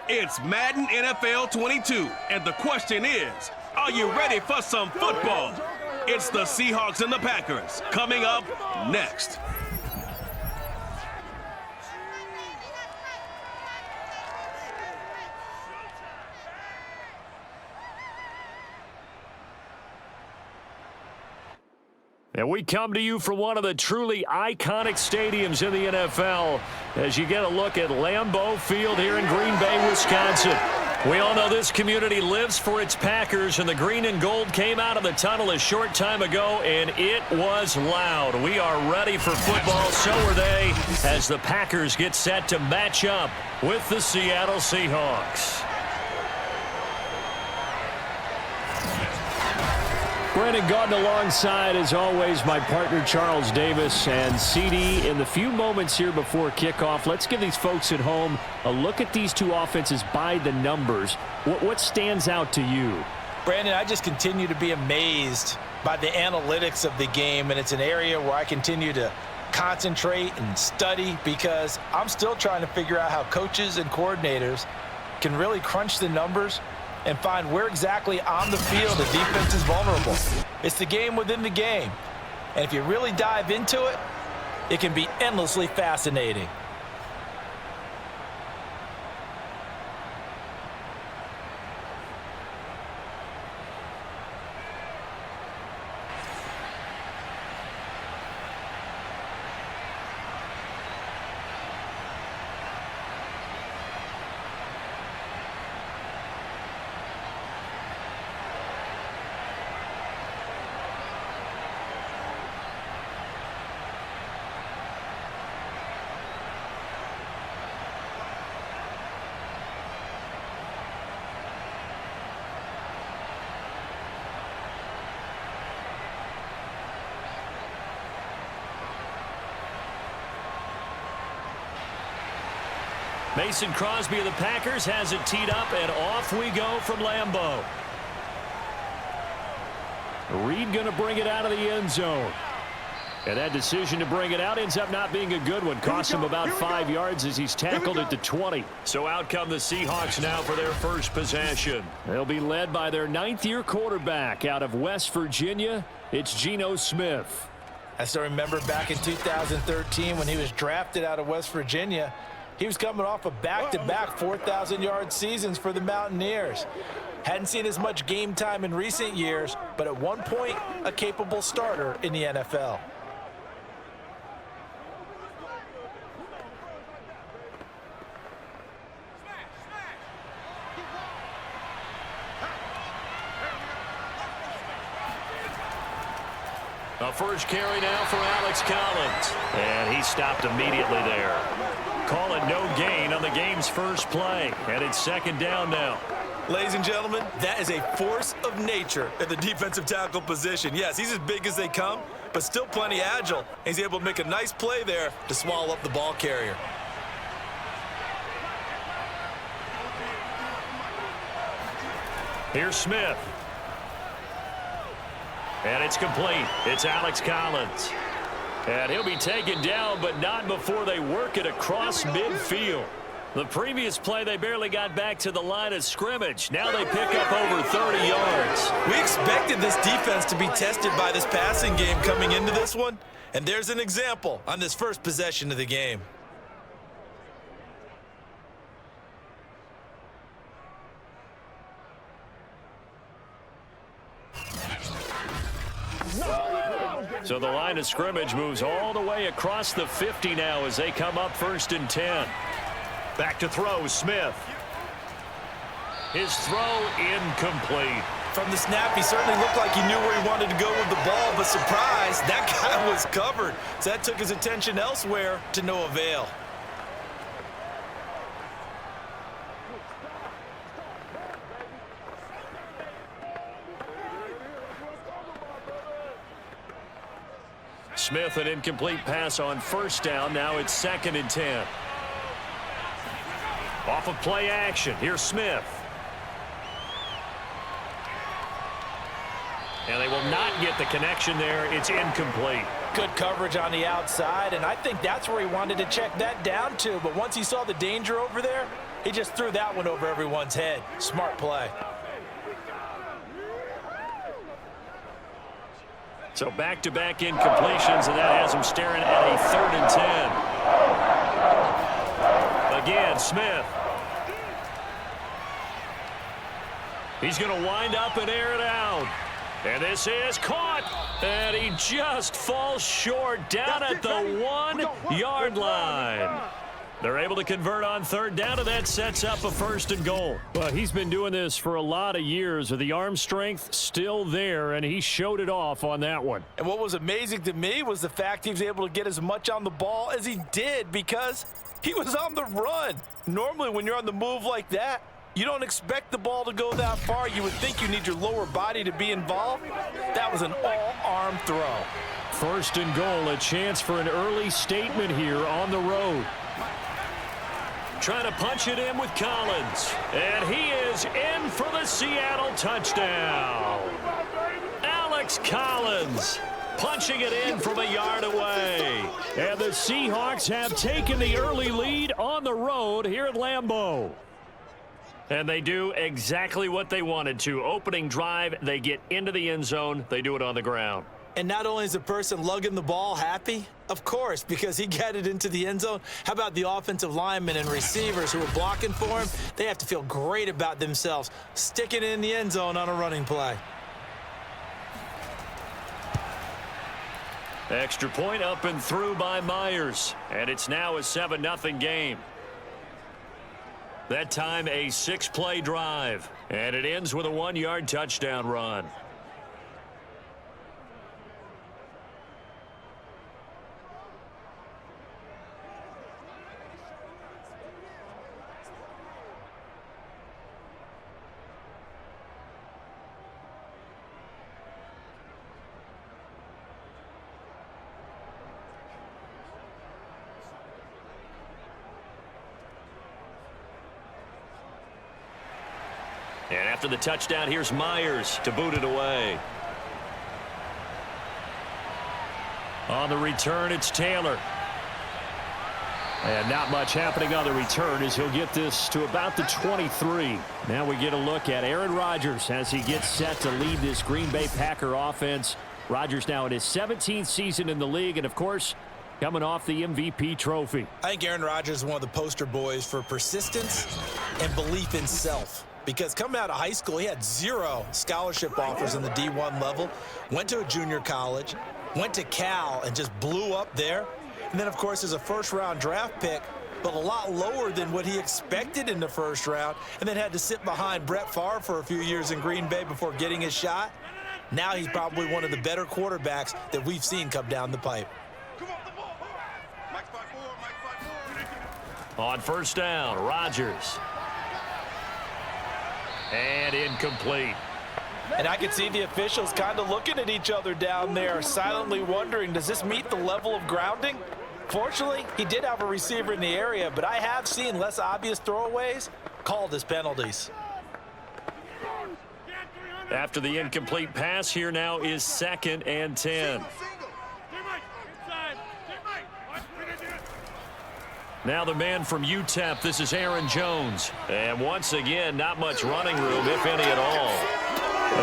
It's Madden NFL 22, and the question is, are you ready for some football? It's the Seahawks and the Packers, coming up next. And we come to you from one of the truly iconic stadiums in the NFL as you get a look at Lambeau Field here in Green Bay, Wisconsin. We all know this community lives for its Packers, and the green and gold came out of the tunnel a short time ago, and it was loud. We are ready for football, so are they, as the Packers get set to match up with the Seattle Seahawks. Brandon Gaudin alongside, as always, my partner Charles Davis. And CD, in the few moments here before kickoff, let's give these folks at home a look at these two offenses by the numbers. What stands out to you? Brandon, I just continue to be amazed by the analytics of the game, and it's an area where I continue to concentrate and study because I'm still trying to figure out how coaches and coordinators can really crunch the numbers and find where exactly on the field the defense is vulnerable. It's the game within the game. And if you really dive into it, it can be endlessly fascinating. Mason Crosby of the Packers has it teed up, and off we go from Lambeau. Reed going to bring it out of the end zone. And that decision to bring it out ends up not being a good one. Costs him about 5 yards as he's tackled at the 20. So out come the Seahawks now for their first possession. They'll be led by their ninth-year quarterback out of West Virginia. It's Geno Smith. I still remember back in 2013 when he was drafted out of West Virginia. He was coming off of back-to-back 4,000-yard seasons for the Mountaineers. Hadn't seen as much game time in recent years, but at one point, a capable starter in the NFL. A first carry now for Alex Collins. And he stopped immediately there. Call it no gain on the game's first play. And it's second down now. Ladies and gentlemen, that is a force of nature at the defensive tackle position. Yes, he's as big as they come, but still plenty agile. He's able to make a nice play there to swallow up the ball carrier. Here's Smith. And it's complete. It's Alex Collins. And he'll be taken down, but not before they work it across midfield. The previous play, they barely got back to the line of scrimmage. Now they pick up over 30 yards. We expected this defense to be tested by this passing game coming into this one. And there's an example on this first possession of the game. So the line of scrimmage moves all the way across the 50 now as they come up 1st and 10. Back to throw, Smith. His throw incomplete. From the snap, he certainly looked like he knew where he wanted to go with the ball, but surprise, that guy was covered. So that took his attention elsewhere to no avail. Smith, an incomplete pass on first down. Now it's 2nd and 10. Off of play action. Here's Smith. And they will not get the connection there. It's incomplete. Good coverage on the outside, and I think that's where he wanted to check that down to. But once he saw the danger over there, He just threw that one over everyone's head. Smart play. So back-to-back incompletions, and that has him staring at a 3rd and 10. Again, Smith. He's going to wind up and air it out. And this is caught. And he just falls short down at the 1-yard line. They're able to convert on 3rd down, and that sets up a 1st and goal. Well, he's been doing this for a lot of years. The arm strength still there, and he showed it off on that one. And what was amazing to me was the fact he was able to get as much on the ball as he did because he was on the run. Normally, when you're on the move like that, you don't expect the ball to go that far. You would think you need your lower body to be involved. That was an all-arm throw. 1st and goal, a chance for an early statement here on the road. Trying to punch it in with Collins. And he is in for the Seattle touchdown. Alex Collins punching it in from a yard away. And the Seahawks have taken the early lead on the road here at Lambeau. And they do exactly what they wanted to. Opening drive, they get into the end zone. They do it on the ground. And not only is the person lugging the ball happy, of course, because he got it into the end zone. How about the offensive linemen and receivers who are blocking for him? They have to feel great about themselves, sticking it in the end zone on a running play. Extra point up and through by Myers. And it's now a 7-0 game. That time a 6-play drive. And it ends with a 1-yard touchdown run. And after the touchdown, here's Myers to boot it away. On the return, it's Taylor. And not much happening on the return as he'll get this to about the 23. Now we get a look at Aaron Rodgers as he gets set to lead this Green Bay Packer offense. Rodgers now in his 17th season in the league, and of course, coming off the MVP trophy. I think Aaron Rodgers is one of the poster boys for persistence and belief in self. Because coming out of high school, he had 0 scholarship offers in the D1 level, went to a junior college, went to Cal and just blew up there. And then, of course, as a first-round draft pick, but a lot lower than what he expected in the first round, and then had to sit behind Brett Favre for a few years in Green Bay before getting his shot. Now he's probably one of the better quarterbacks that we've seen come down the pipe. On 1st down, Rodgers. And incomplete. And I can see the officials kind of looking at each other down there, silently wondering, does this meet the level of grounding? Fortunately, he did have a receiver in the area, but I have seen less obvious throwaways called as penalties. After the incomplete pass, here now is 2nd and 10. Now the man from UTEP, this is Aaron Jones. And once again, not much running room, if any at all.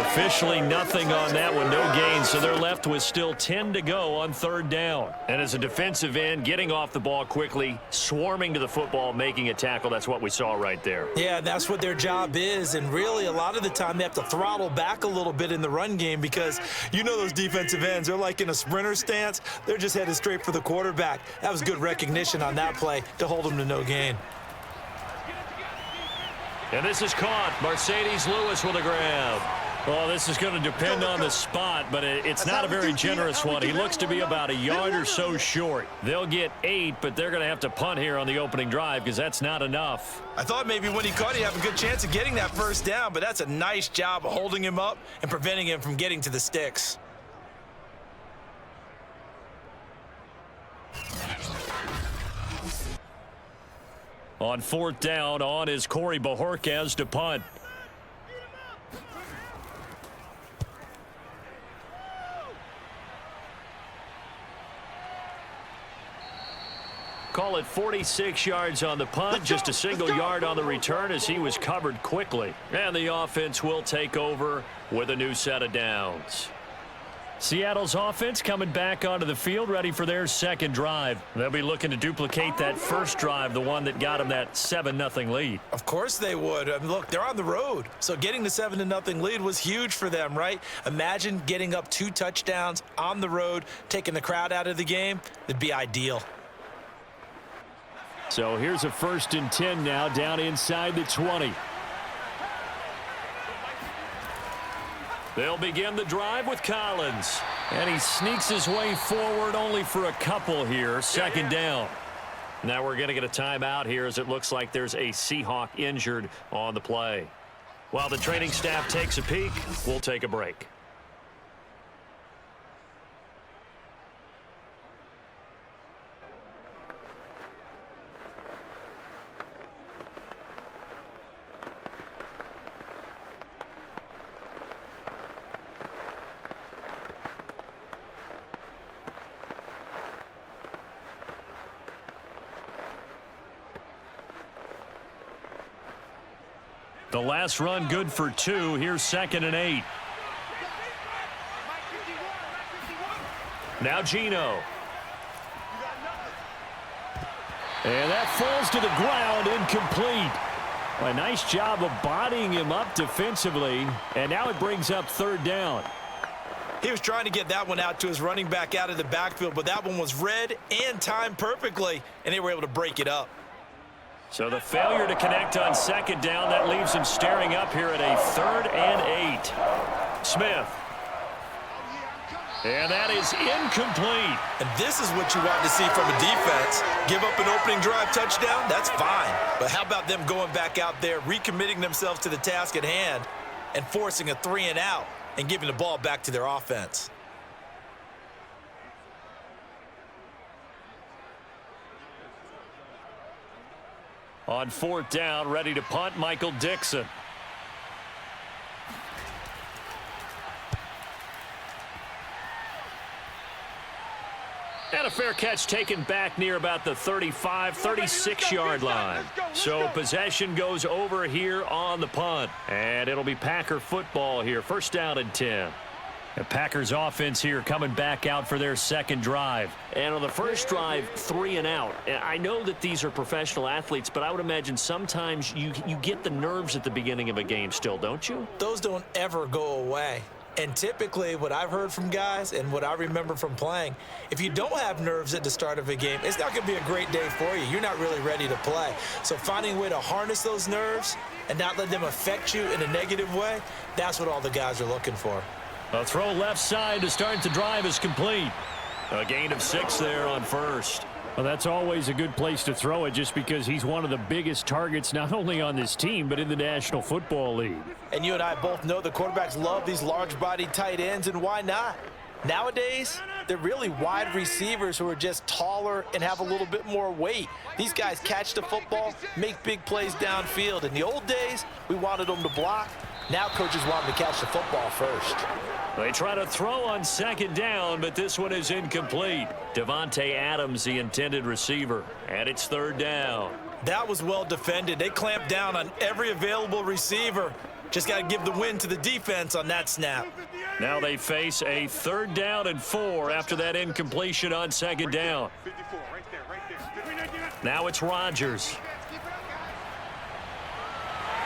Officially nothing on that one, no gain, so they're left with still 10 to go on 3rd down. And as a defensive end, getting off the ball quickly, swarming to the football, making a tackle, that's what we saw right there. Yeah, that's what their job is, and really a lot of the time they have to throttle back a little bit in the run game because you know those defensive ends, they're like in a sprinter stance, they're just headed straight for the quarterback. That was good recognition on that play to hold them to no gain. And this is caught. Mercedes Lewis with a grab. Well, this is going to depend on the spot, but it's not a very generous one. He looks to be about a yard or so short. They'll get 8, but they're going to have to punt here on the opening drive because that's not enough. I thought maybe when he caught, he'd have a good chance of getting that 1st down, but that's a nice job of holding him up and preventing him from getting to the sticks. On 4th down, on is Corey Bojorquez to punt. Call it 46 yards on the punt, just a single yard on the return as he was covered quickly. And the offense will take over with a new set of downs. Seattle's offense coming back onto the field, ready for their second drive. They'll be looking to duplicate that first drive, the one that got them that 7-0 lead. Of course they would. I mean, look, they're on the road. So getting the 7-0 lead was huge for them, right? Imagine getting up 2 touchdowns on the road, taking the crowd out of the game. It'd be ideal. So here's a 1st and 10 now, down inside the 20. They'll begin the drive with Collins. And he sneaks his way forward only for a couple here. 2nd down. Now we're going to get a timeout here as it looks like there's a Seahawk injured on the play. While the training staff takes a peek, we'll take a break. The last run good for 2. Here's 2nd and 8. Now Geno. And that falls to the ground, incomplete. A nice job of bodying him up defensively. And now it brings up 3rd down. He was trying to get that one out to his running back out of the backfield, but that one was read and timed perfectly, and they were able to break it up. So the failure to connect on 2nd down, that leaves him staring up here at a 3rd and 8. Smith. And that is incomplete. And this is what you want to see from a defense. Give up an opening drive touchdown, that's fine. But how about them going back out there, recommitting themselves to the task at hand, and forcing a 3 and out and giving the ball back to their offense? On 4th down, ready to punt, Michael Dixon. And a fair catch taken back near about the 35, 36-yard line. So possession goes over here on the punt. And it'll be Packer football here. 1st down and 10. The Packers offense here coming back out for their 2nd drive. And on the first drive, 3 and out. I know that these are professional athletes, but I would imagine sometimes you get the nerves at the beginning of a game still, don't you? Those don't ever go away. And typically what I've heard from guys and what I remember from playing, if you don't have nerves at the start of a game, it's not going to be a great day for you. You're not really ready to play. So finding a way to harness those nerves and not let them affect you in a negative way, that's what all the guys are looking for. A throw left side to start the drive is complete. A gain of 6 there on 1st. Well, that's always a good place to throw it just because he's one of the biggest targets not only on this team but in the National Football League. And you and I both know the quarterbacks love these large-bodied tight ends, and why not? Nowadays, they're really wide receivers who are just taller and have a little bit more weight. These guys catch the football, make big plays downfield. In the old days, we wanted them to block. Now coaches want them to catch the football first. They try to throw on 2nd down, but this one is incomplete. Devontae Adams, the intended receiver, and it's 3rd down. That was well defended. They clamped down on every available receiver. Just got to give the win to the defense on that snap. Now they face a 3rd down and 4 after that incompletion on 2nd down. Now it's Rodgers.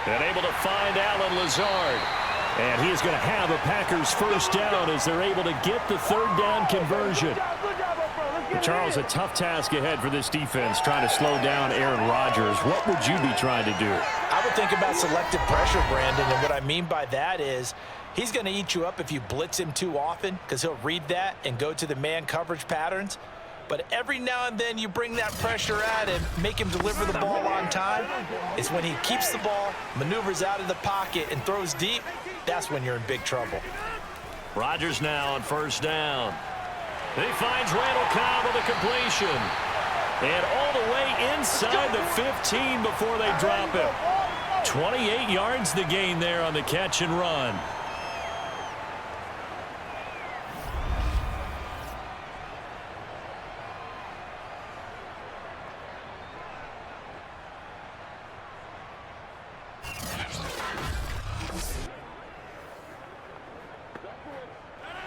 And able to find Allen Lazard. And he is going to have a Packers 1st down as they're able to get the 3rd down conversion. Charles, a tough task ahead for this defense, trying to slow down Aaron Rodgers. What would you be trying to do? I would think about selective pressure, Brandon, and what I mean by that is he's going to eat you up if you blitz him too often because he'll read that and go to the man coverage patterns. But every now and then you bring that pressure at him, make him deliver the ball on time. It's when he keeps the ball, maneuvers out of the pocket, and throws deep, that's when you're in big trouble. Rodgers now on 1st down. He finds Randall Cobb with a completion. And all the way inside the 15 before they drop him. 28 yards the gain there on the catch and run.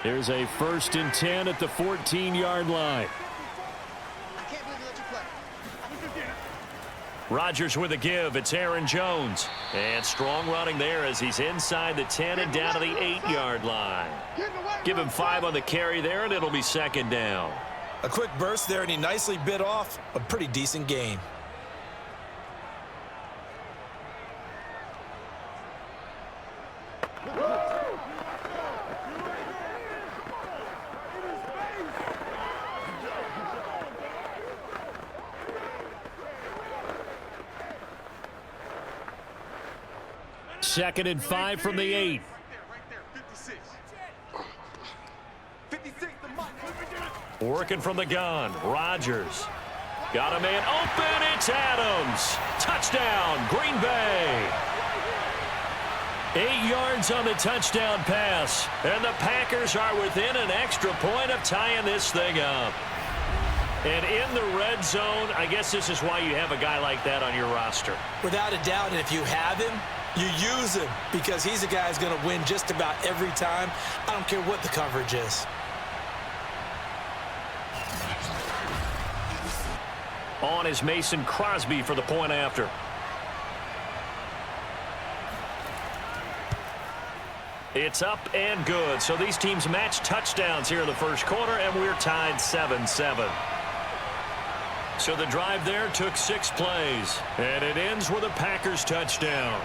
Here's a 1st and 10 at the 14-yard line. Rodgers with a give. It's Aaron Jones. And strong running there as he's inside the 10 and down to the 8-yard line. Give him 5 on the carry there, and it'll be 2nd down. A quick burst there, and he nicely bit off a pretty decent gain. Second and 5 from the 8. Working from the gun. Rodgers. Got a man open. It's Adams. Touchdown, Green Bay. 8 yards on the touchdown pass. And the Packers are within an extra point of tying this thing up. And in the red zone, I guess this is why you have a guy like that on your roster. Without a doubt, and if you have him, you use him because he's a guy who's going to win just about every time. I don't care what the coverage is. On is Mason Crosby for the point after. It's up and good. So these teams match touchdowns here in the first quarter, and we're tied 7-7. So the drive there took 6 plays, and it ends with a Packers touchdown.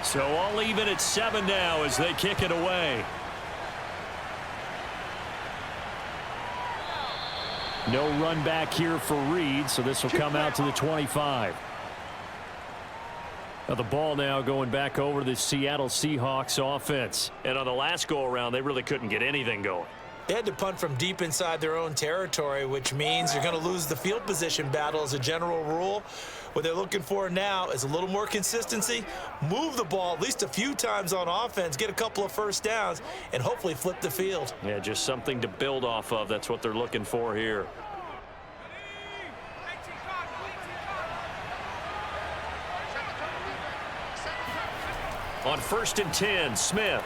So all even at 7 now as they kick it away. No run back here for Reed, so this will come out to the 25. Now the ball now going back over to the Seattle Seahawks offense. And on the last go-around, they really couldn't get anything going. They had to punt from deep inside their own territory, which means you're going to lose the field position battle as a general rule. What they're looking for now is a little more consistency, move the ball at least a few times on offense, get a couple of first downs, and hopefully flip the field. Yeah, just something to build off of. That's what they're looking for here. On 1st and 10, Smith.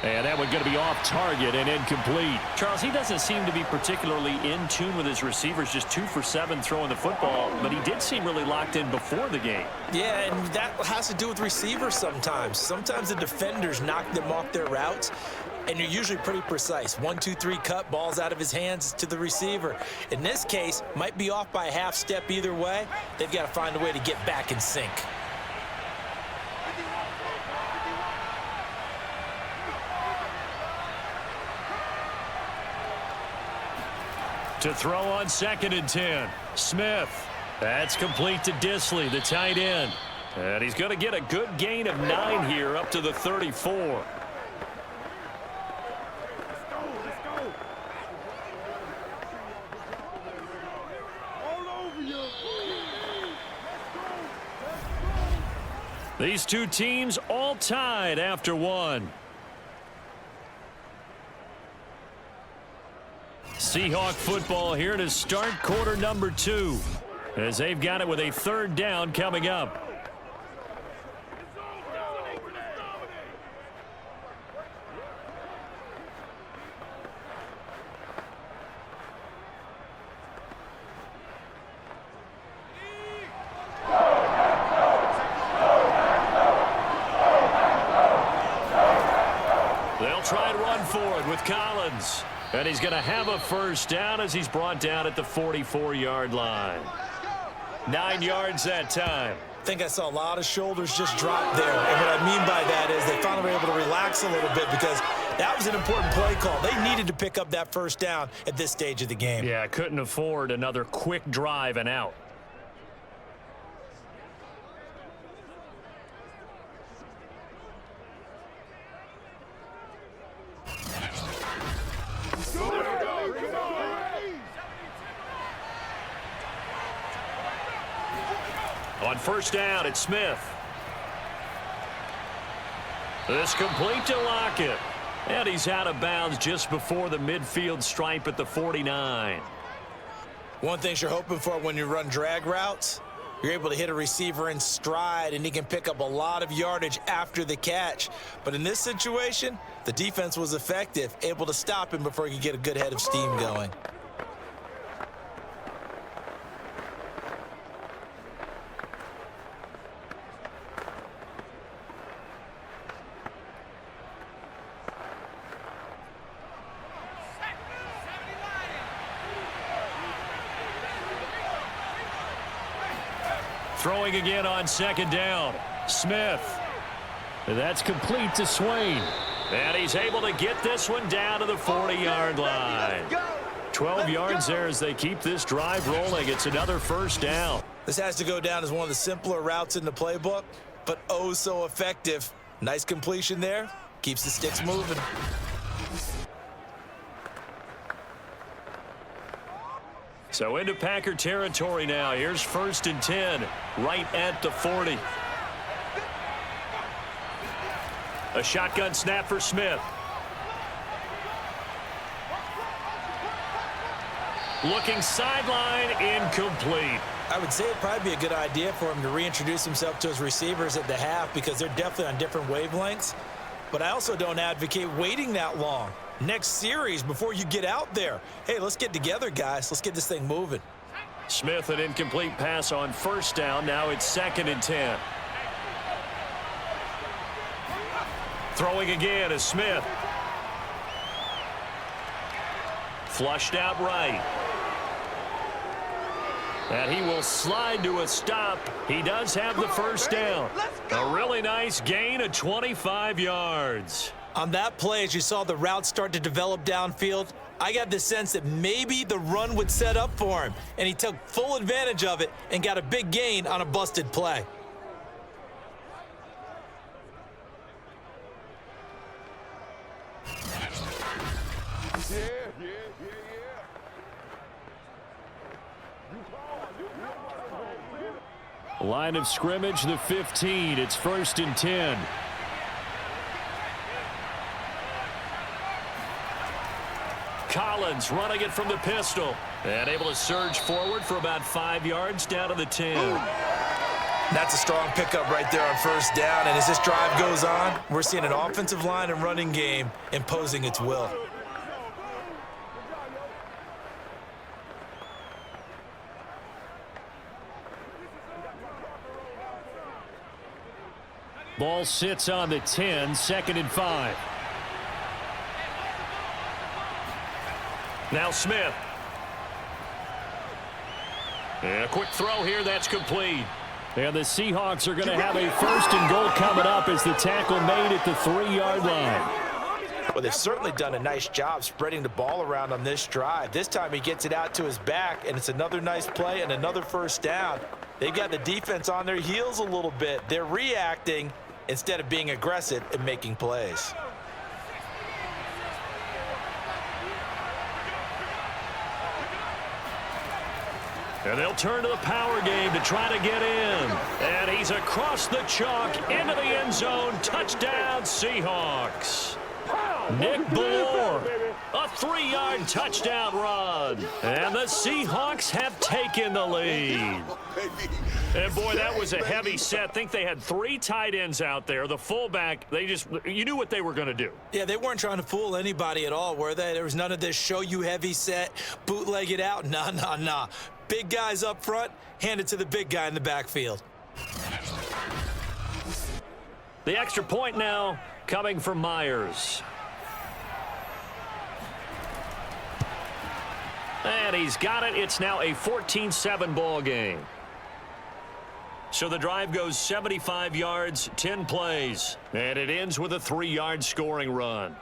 And that one going to be off target and incomplete. Charles, he doesn't seem to be particularly in tune with his receivers, just 2 for 7 throwing the football, but he did seem really locked in before the game. Yeah, and that has to do with receivers sometimes. Sometimes the defenders knock them off their routes, and you're usually pretty precise. 1, 2, 3 cut, balls out of his hands to the receiver. In this case, might be off by a half step either way. They've got to find a way to get back in sync. To throw on 2nd and 10. Smith. That's complete to Disley, the tight end. And he's going to get a good gain of 9 here up to the 34. These two teams all tied after 1. Seahawk football here to start quarter number 2 as they've got it with a 3rd down coming up. They'll try and run for it with Collins. And he's going to have a 1st down as he's brought down at the 44-yard line. 9 yards that time. I think I saw a lot of shoulders just drop there. And what I mean by that is they finally were able to relax a little bit because that was an important play call. They needed to pick up that 1st down at this stage of the game. Yeah, couldn't afford another quick drive and out. On first down, it's Smith. This complete to Lockett. And he's out of bounds just before the midfield stripe at the 49. One thing you're hoping for when you run drag routes, you're able to hit a receiver in stride, and he can pick up a lot of yardage after the catch. But in this situation, the defense was effective, able to stop him before he could get a good head of steam going. Throwing again on second down. Smith. That's complete to Swain. And he's able to get this one down to the 40-yard line. 12 yards there as they keep this drive rolling. It's another first down. This has to go down as one of the simpler routes in the playbook, but oh so effective. Nice completion there. Keeps the sticks moving. So into Packer territory now. Here's first and 10, right at the 40. A shotgun snap for Smith. Looking sideline, incomplete. I would say it'd probably be a good idea for him to reintroduce himself to his receivers at the half because they're definitely on different wavelengths. But I also don't advocate waiting that long. Next series before you get out there. Hey, let's get together, guys. Let's get this thing moving. Smith, an incomplete pass on first down. Now it's second and 10. Throwing again is Smith. Flushed out right. And he will slide to a stop. He does have the first down. A really nice gain of 25 yards. On that play, as you saw the route start to develop downfield, I got the sense that maybe the run would set up for him, and he took full advantage of it and got a big gain on a busted play. Line of scrimmage, the 15. It's first and 10. Collins running it from the pistol and able to surge forward for about 5 yards down to the 10. That's a strong pickup right there on first down, and as this drive goes on, we're seeing an offensive line and running game imposing its will. Ball sits on the 10, second and 5. Now Smith. And a quick throw here, that's complete. And the Seahawks are going to have a first and goal coming up as the tackle made at the 3-yard line. Well, they've certainly done a nice job spreading the ball around on this drive. This time he gets it out to his back, and it's another nice play and another first down. They've got the defense on their heels a little bit. They're reacting instead of being aggressive and making plays. And they'll turn to the power game to try to get in. And he's across the chalk into the end zone. Touchdown, Seahawks. Nick Ballore, a 3-yard touchdown run. And the Seahawks have taken the lead. And, boy, that was a heavy set. I think they had 3 tight ends out there. The fullback, you knew what they were going to do. Yeah, they weren't trying to fool anybody at all, were they? There was none of this show you heavy set, bootleg it out. Nah. Big guys up front, hand it to the big guy in the backfield. The extra point now coming from Myers. And he's got it. It's now a 14-7 ball game. So the drive goes 75 yards, 10 plays. And it ends with a 3-yard scoring run.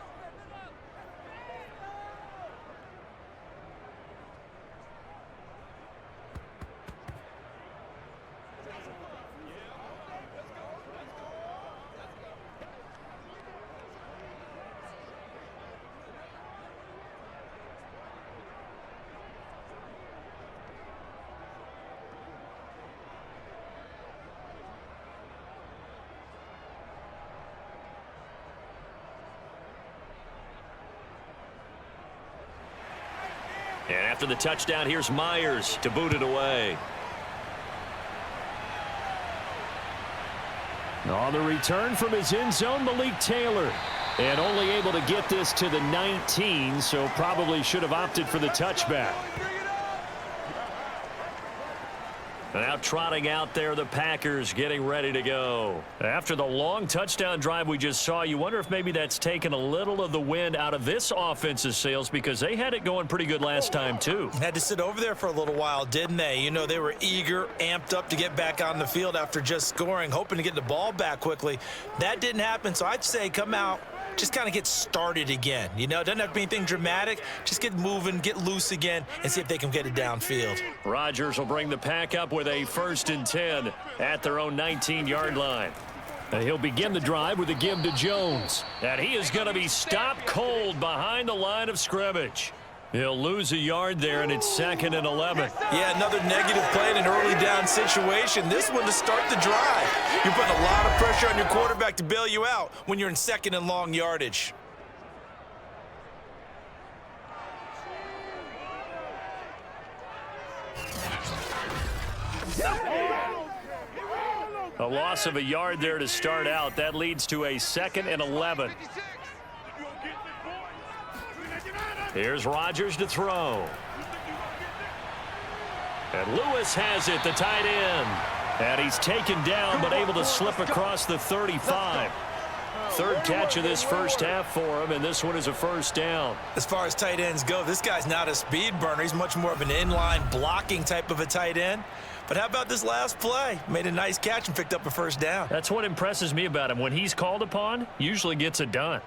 And after the touchdown, here's Myers to boot it away. On the return from his end zone, Malik Taylor. And only able to get this to the 19, so probably should have opted for the touchback. Now trotting out there, the Packers getting ready to go. After the long touchdown drive we just saw, you wonder if maybe that's taken a little of the wind out of this offense's sails, because they had it going pretty good last time too. Had to sit over there for a little while, didn't they? You know, they were eager, amped up to get back on the field after just scoring, hoping to get the ball back quickly. That didn't happen, so I'd say come out, just kind of get started again. You know, it doesn't have to be anything dramatic. Just get moving, get loose again, and see if they can get it downfield. Rodgers will bring the Pack up with a 1st and 10 at their own 19-yard line. And he'll begin the drive with a give to Jones. And he is going to be stopped cold behind the line of scrimmage. He'll lose a yard there, and it's 2nd and 11. Yeah, another negative play in an early down situation. This one to start the drive. You're putting a lot of pressure on your quarterback to bail you out when you're in 2nd and long yardage. A loss of a yard there to start out. That leads to a 2nd and 11. Here's Rodgers to throw. And Lewis has it, the tight end. And he's taken down, but able to slip across the 35. 3rd catch of this first half for him, and this one is a 1st down. As far as tight ends go, this guy's not a speed burner. He's much more of an inline blocking type of a tight end. But how about this last play? Made a nice catch and picked up a 1st down. That's what impresses me about him. When he's called upon, usually gets it done.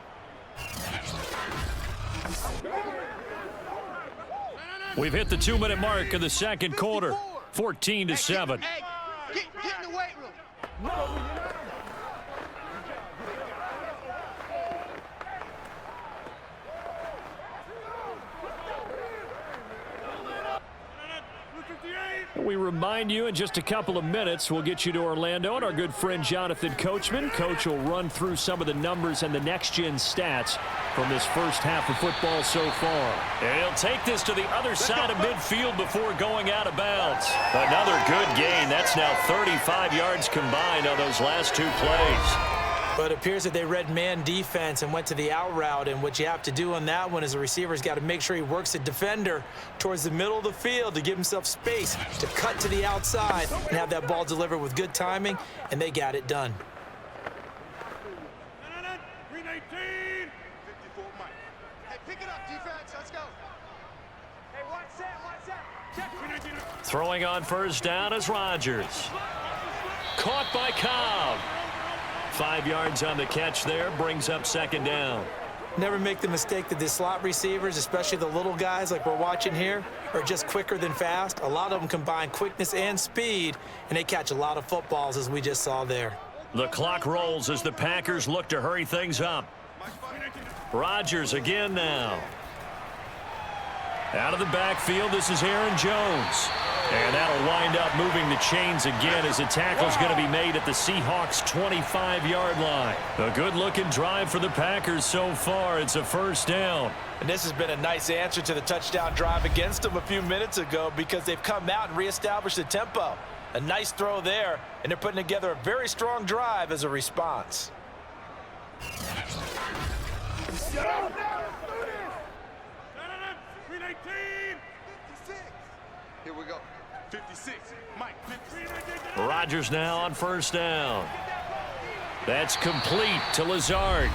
We've hit the 2-minute mark of the 2nd quarter. 14-7. Hey, get in the weight room. We remind you in just a couple of minutes, we'll get you to Orlando, and our good friend Jonathan Coachman. Coach will run through some of the numbers and the next-gen stats from this first half of football so far. And he'll take this to the other side of midfield before going out of bounds. Another good gain. That's now 35 yards combined on those last 2 plays. But it appears that they read man defense and went to the out route. And what you have to do on that one is the receiver's got to make sure he works the defender towards the middle of the field to give himself space to cut to the outside and have that ball delivered with good timing, and they got it done. Hey, pick it up, defense. Let's go. Hey, one set. Throwing on 1st down is Rodgers. Caught by Cobb. 5 yards on the catch there, brings up 2nd down. Never make the mistake that the slot receivers, especially the little guys like we're watching here, are just quicker than fast. A lot of them combine quickness and speed, and they catch a lot of footballs, as we just saw there. The clock rolls as the Packers look to hurry things up. Rodgers again now. Out of the backfield, this is Aaron Jones. And that'll wind up moving the chains again as the tackle's going to be made at the Seahawks' 25-yard line. A good-looking drive for the Packers so far. It's a 1st down. And this has been a nice answer to the touchdown drive against them a few minutes ago, because they've come out and reestablished the tempo. A nice throw there, and they're putting together a very strong drive as a response. Here we go. 56. Mike, 56. Rodgers now on 1st down. That's complete to Lazard.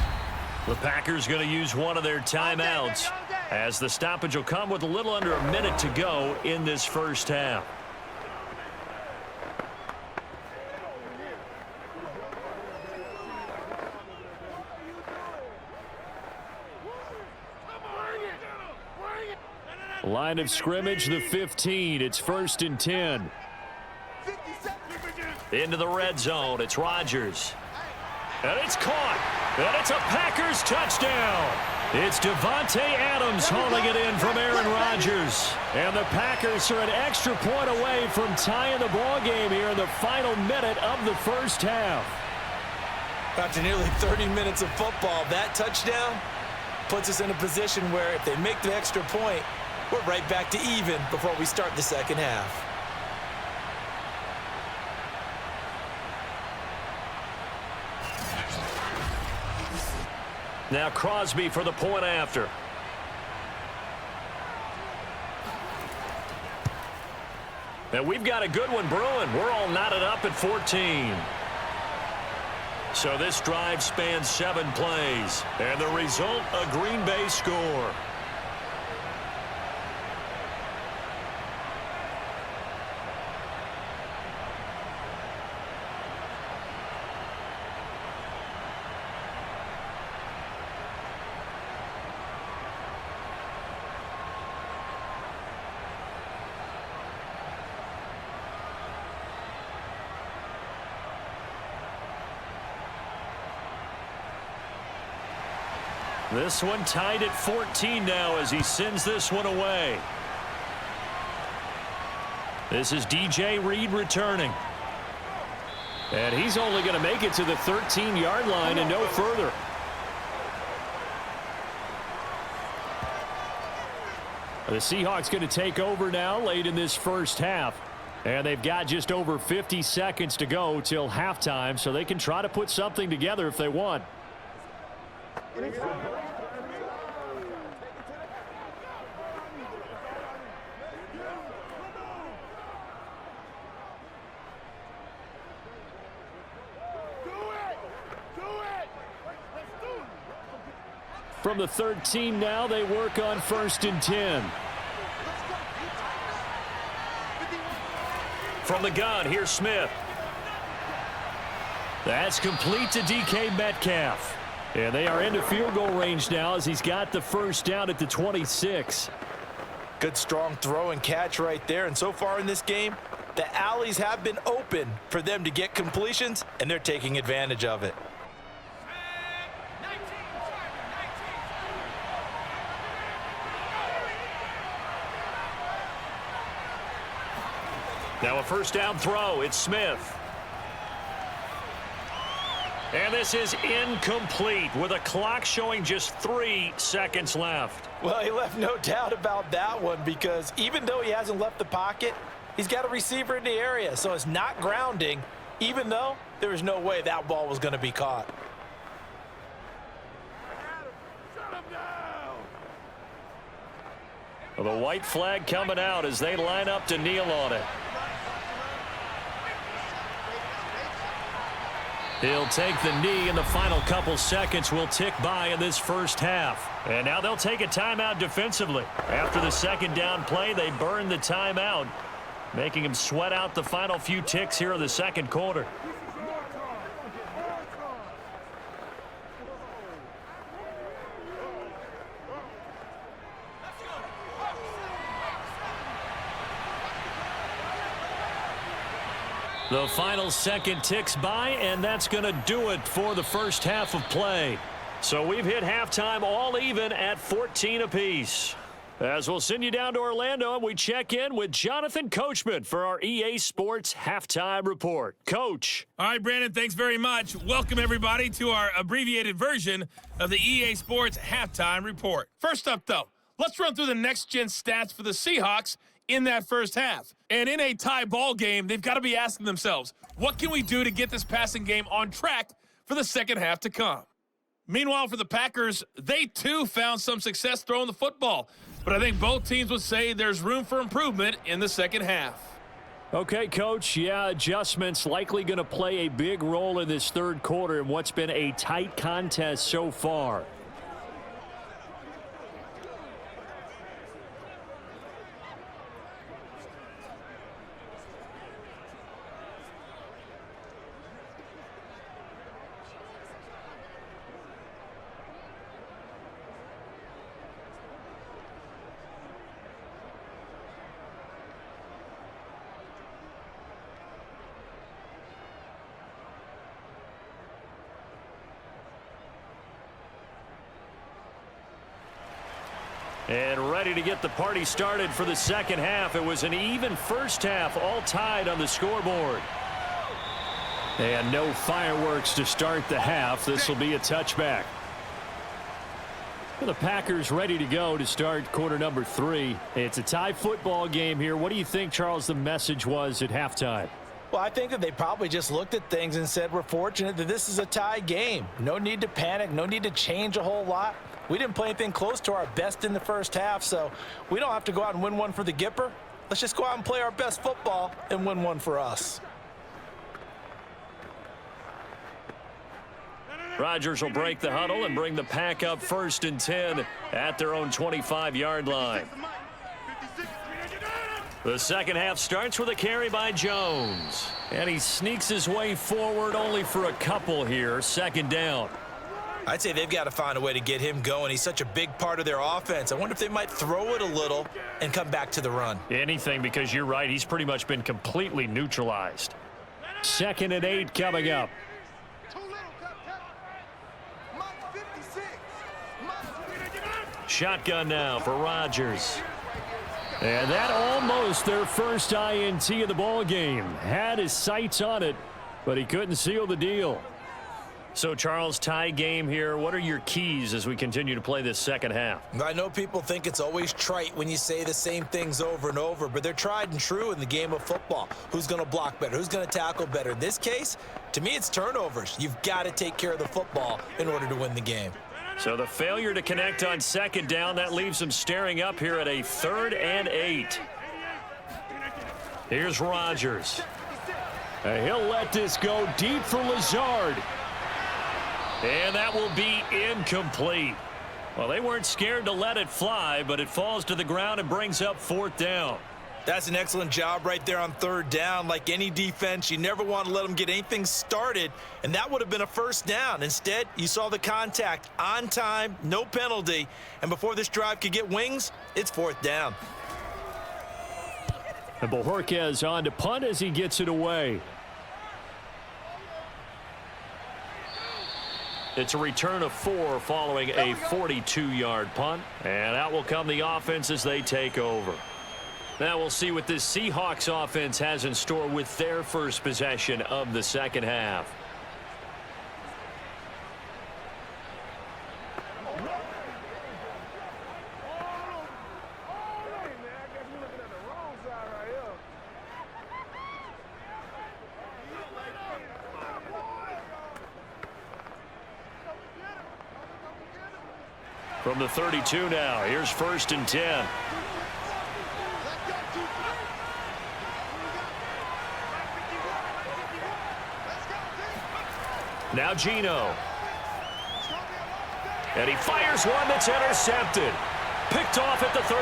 The Packers going to use one of their timeouts as the stoppage will come with a little under a minute to go in this first half. Line of scrimmage, the 15. It's 1st and 10. Into the red zone. It's Rodgers. And it's caught. And it's a Packers touchdown. It's Devontae Adams hauling it in from Aaron Rodgers. And the Packers are an extra point away from tying the ball game here in the final minute of the first half. After nearly 30 minutes of football, that touchdown puts us in a position where if they make the extra point, We're right back to even before we start the second half. Now Crosby for the point after. And we've got a good one brewing. We're all knotted up at 14. So this drive spans 7 plays. And the result, a Green Bay score. This one tied at 14 now as he sends this one away. This is DJ Reed returning. And he's only going to make it to the 13-yard line and no further. The Seahawks going to take over now late in this first half. And they've got just over 50 seconds to go till halftime, so they can try to put something together if they want. From the 13 now, they work on 1st and 10. From the gun, here's Smith. That's complete to DK Metcalf. And they are into field goal range now as he's got the first down at the 26. Good strong throw and catch right there. And so far in this game, the alleys have been open for them to get completions, and they're taking advantage of it. Now a first down throw. It's Smith. And this is incomplete with a clock showing just 3 seconds left. Well, he left no doubt about that one because even though he hasn't left the pocket, he's got a receiver in the area, so it's not grounding, even though there was no way that ball was going to be caught. Well, the white flag coming out as they line up to kneel on it. He'll take the knee, and the final couple seconds will tick by in this first half. And now they'll take a timeout defensively. After the second down play, they burn the timeout, making him sweat out the final few ticks here in the second quarter. The final second ticks by, and that's going to do it for the first half of play. So we've hit halftime all even at 14 apiece. As we'll send you down to Orlando, and we check in with Jonathan Coachman for our EA Sports Halftime Report. Coach. All right, Brandon, thanks very much. Welcome, everybody, to our abbreviated version of the EA Sports Halftime Report. First up, though, let's run through the next-gen stats for the Seahawks in that first half. And in a tie ball game, they've got to be asking themselves, what can we do to get this passing game on track for the second half to come? Meanwhile, for the Packers, they too found some success throwing the football. But I think both teams would say there's room for improvement in the second half. Okay, Coach, yeah, adjustments likely going to play a big role in this third quarter in what's been a tight contest so far. And ready to get the party started for the second half. It was an even first half, all tied on the scoreboard. And no fireworks to start the half. This will be a touchback. The Packers ready to go to start quarter number 3. It's a tie football game here. What do you think, Charles, the message was at halftime? Well, I think that they probably just looked at things and said, we're fortunate that this is a tie game. No need to panic. No need to change a whole lot. We didn't play anything close to our best in the first half, so we don't have to go out and win one for the Gipper. Let's just go out and play our best football and win one for us. Rodgers will break the huddle and bring the Pack up 1st and 10 at their own 25-yard line. The second half starts with a carry by Jones. And he sneaks his way forward only for a couple here. 2nd down. I'd say they've got to find a way to get him going. He's such a big part of their offense. I wonder if they might throw it a little and come back to the run. Anything, because you're right. He's pretty much been completely neutralized. 2nd and 8 coming up. Shotgun now for Rodgers. And that almost their first INT of the ball game. Had his sights on it, but he couldn't seal the deal. So, Charles, tie game here. What are your keys as we continue to play this second half? I know people think it's always trite when you say the same things over and over, but they're tried and true in the game of football. Who's going to block better? Who's going to tackle better? In this case, to me, it's turnovers. You've got to take care of the football in order to win the game. So the failure to connect on 2nd down, that leaves him staring up here at a 3rd and 8. Here's Rodgers. And he'll let this go deep for Lazard. And that will be incomplete. Well, they weren't scared to let it fly, but it falls to the ground and brings up 4th down. That's an excellent job right there on 3rd down. Like any defense, you never want to let them get anything started, and that would have been a 1st down. Instead, you saw the contact on time, no penalty, and before this drive could get wings, it's 4th down. And Bojorquez on to punt as he gets it away. It's a return of 4 following a 42-yard punt, and out will come the offense as they take over. Now we'll see what this Seahawks offense has in store with their first possession of the second half. From the 32 now, here's 1st and 10. Now Geno. And he fires one that's intercepted. Picked off at the 39.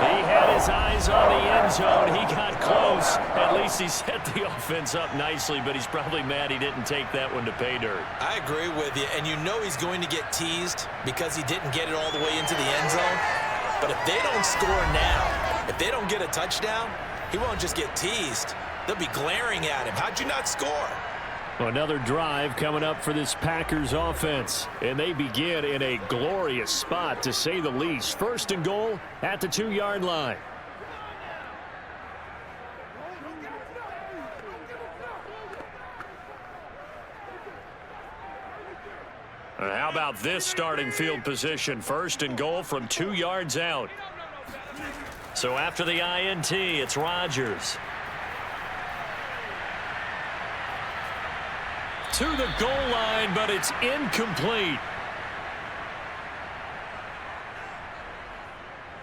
He had his eyes on the end zone. He got close. At least he set the offense up nicely, but he's probably mad he didn't take that one to pay dirt. I agree with you, and you know he's going to get teased because he didn't get it all the way into the end zone. But if they don't score now, if they don't get a touchdown, he won't just get teased. They'll be glaring at him. How'd you not score? Another drive coming up for this Packers offense. And they begin in a glorious spot, to say the least. 1st and goal at the 2-yard line. And how about this starting field position? 1st and goal from 2 yards out. So after the INT, it's Rodgers. To the goal line, but it's incomplete.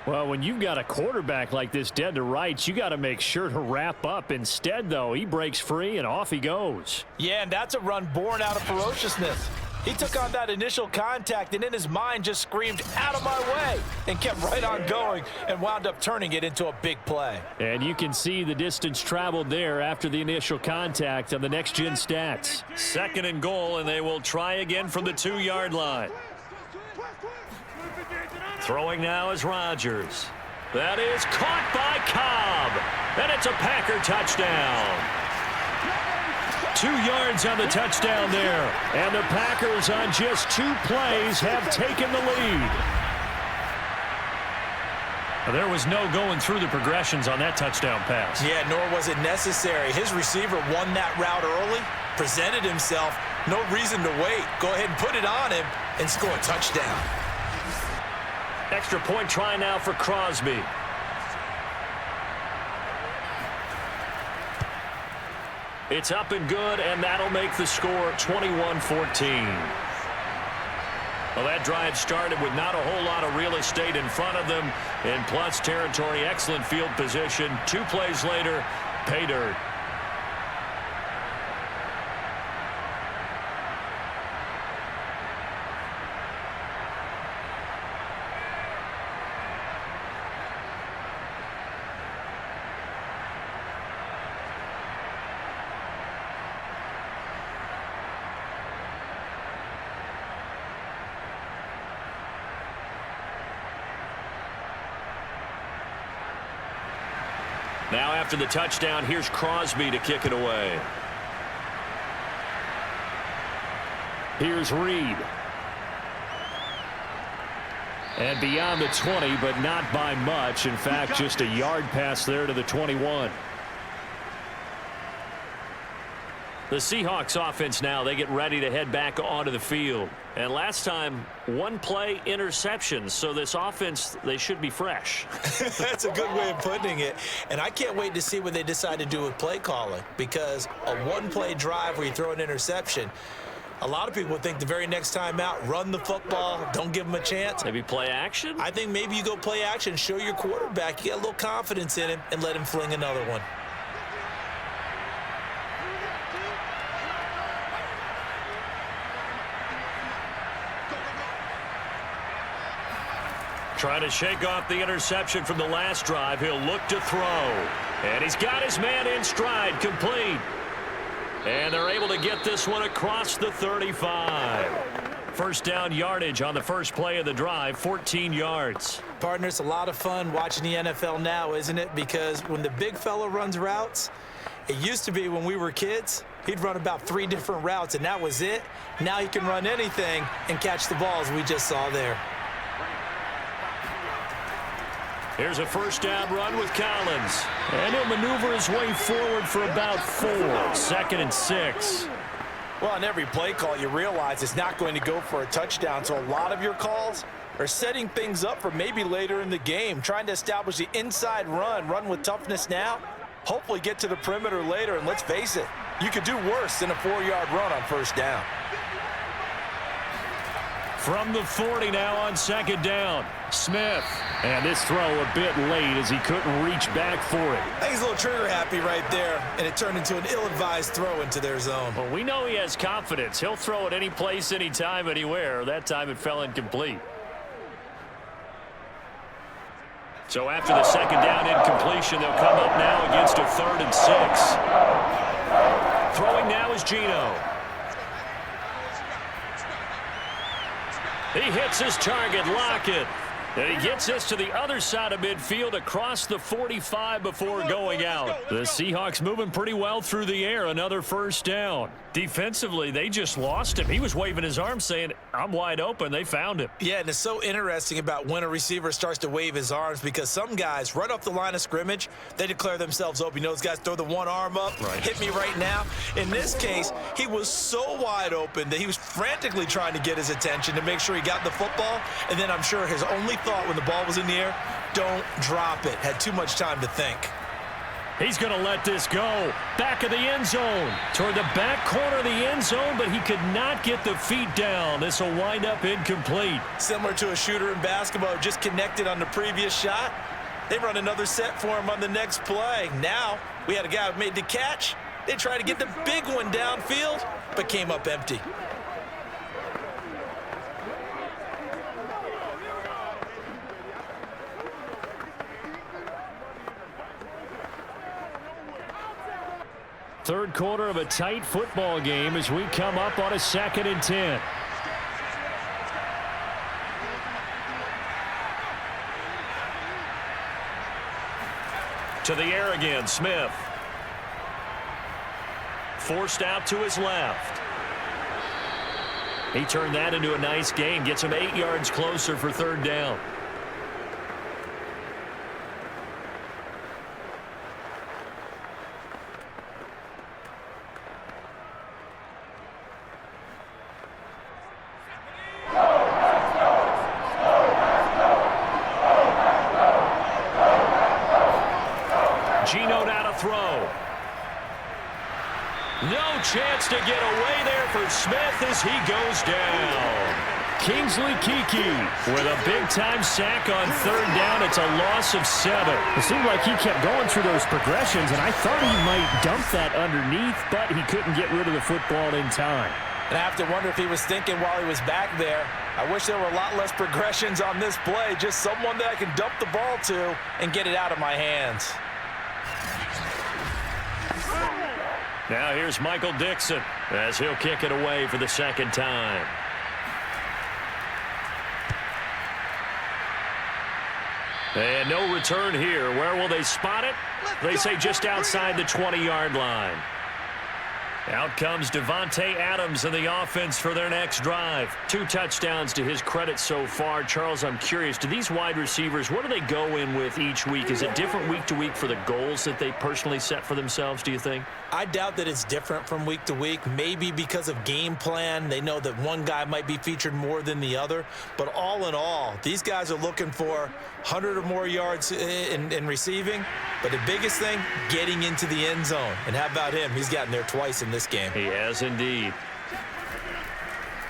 Well, when you've got a quarterback like this dead to rights, you got to make sure to wrap up. Instead, though, he breaks free and off he goes. Yeah, and that's a run born out of ferociousness. He took on that initial contact and in his mind just screamed, "Out of my way," and kept right on going and wound up turning it into a big play. And you can see the distance traveled there after the initial contact on the next-gen stats. 2nd and goal, and they will try again from the 2-yard line. Throwing now is Rodgers. That is caught by Cobb, and it's a Packer touchdown. 2 yards on the touchdown there. And the Packers on just 2 plays have taken the lead. There was no going through the progressions on that touchdown pass. Yeah, nor was it necessary. His receiver won that route early, presented himself, no reason to wait. Go ahead and put it on him and score a touchdown. Extra point try now for Crosby. It's up and good, and that'll make the score 21-14. Well, that drive started with not a whole lot of real estate in front of them. In plus territory, excellent field position. 2 plays later, pay dirt. Now after the touchdown, here's Crosby to kick it away. Here's Reed. And beyond the 20, but not by much. In fact, just a yard pass there to the 21. The Seahawks offense now, they get ready to head back onto the field. And last time, 1 play interception. So this offense, they should be fresh. That's a good way of putting it. And I can't wait to see what they decide to do with play calling, because a 1-play drive where you throw an interception, a lot of people think the very next time out, run the football, don't give them a chance. Maybe play action? I think maybe you go play action, show your quarterback, you get a little confidence in him, and let him fling another one. Trying to shake off the interception from the last drive. He'll look to throw. And he's got his man in stride, complete. And they're able to get this one across the 35. First down yardage on the first play of the drive, 14 yards. Partner, it's a lot of fun watching the NFL now, isn't it? Because when the big fella runs routes, it used to be when we were kids, he'd run about 3 different routes, and that was it. Now he can run anything and catch the balls we just saw there. Here's a first down run with Collins. And he'll maneuver his way forward for about 4. 2nd and 6. Well, on every play call, you realize it's not going to go for a touchdown. So a lot of your calls are setting things up for maybe later in the game, trying to establish the inside run with toughness now, hopefully get to the perimeter later. And let's face it, you could do worse than a 4-yard run on first down. From the 40 now on 2nd down, Smith. And this throw a bit late as he couldn't reach back for it. I think he's a little trigger happy right there, and it turned into an ill-advised throw into their zone. Well, we know he has confidence. He'll throw it any place, anytime, anywhere. That time it fell incomplete. So after the 2nd down incompletion, they'll come up now against a 3rd and 6. Throwing now is Geno. He hits his target, Lockett. And he gets this to the other side of midfield across the 45 before going out. The Seahawks moving pretty well through the air. Another first down. Defensively, they just lost him. He was waving his arms saying, I'm wide open. They found him. Yeah, and it's so interesting about when a receiver starts to wave his arms, because some guys right off the line of scrimmage, they declare themselves open. You know, those guys throw the one arm up, hit me right now. In this case, he was so wide open that he was frantically trying to get his attention to make sure he got the football. And then I'm sure his only thought when the ball was in the air, don't drop it. Had too much time to think. He's going to let this go. Back of the end zone. Toward the back corner of the end zone, but he could not get the feet down. This will wind up incomplete. Similar to a shooter in basketball who just connected on the previous shot. They run another set for him on the next play. Now, we had a guy who made the catch. They tried to get the big one downfield, but came up empty. Third quarter of a tight football game as we come up on a 2nd and 10. To the air again, Smith. Forced out to his left. He turned that into a nice gain. Gets him 8 yards closer for 3rd down. throw. No chance to get away there for Smith as he goes down. Kingsley Kiki with a big-time sack on third down. It's a loss of 7. It seemed like he kept going through those progressions, and I thought he might dump that underneath, but he couldn't get rid of the football in time. And I have to wonder if he was thinking while he was back there, I wish there were a lot less progressions on this play, just someone that I can dump the ball to and get it out of my hands. Now here's Michael Dixon as he'll kick it away for the second time. And no return here. Where will they spot it? They say just outside the 20-yard line. Out comes Devontae Adams in the offense for their next drive. 2 touchdowns to his credit so far. Charles, I'm curious, do these wide receivers, what do they go in with each week? Is it different week to week for the goals that they personally set for themselves, do you think? I doubt that it's different from week to week. Maybe because of game plan, they know that one guy might be featured more than the other. But all in all, these guys are looking for 100 or more yards in receiving. But the biggest thing, getting into the end zone. And how about him? He's gotten there twice in this game. He has indeed.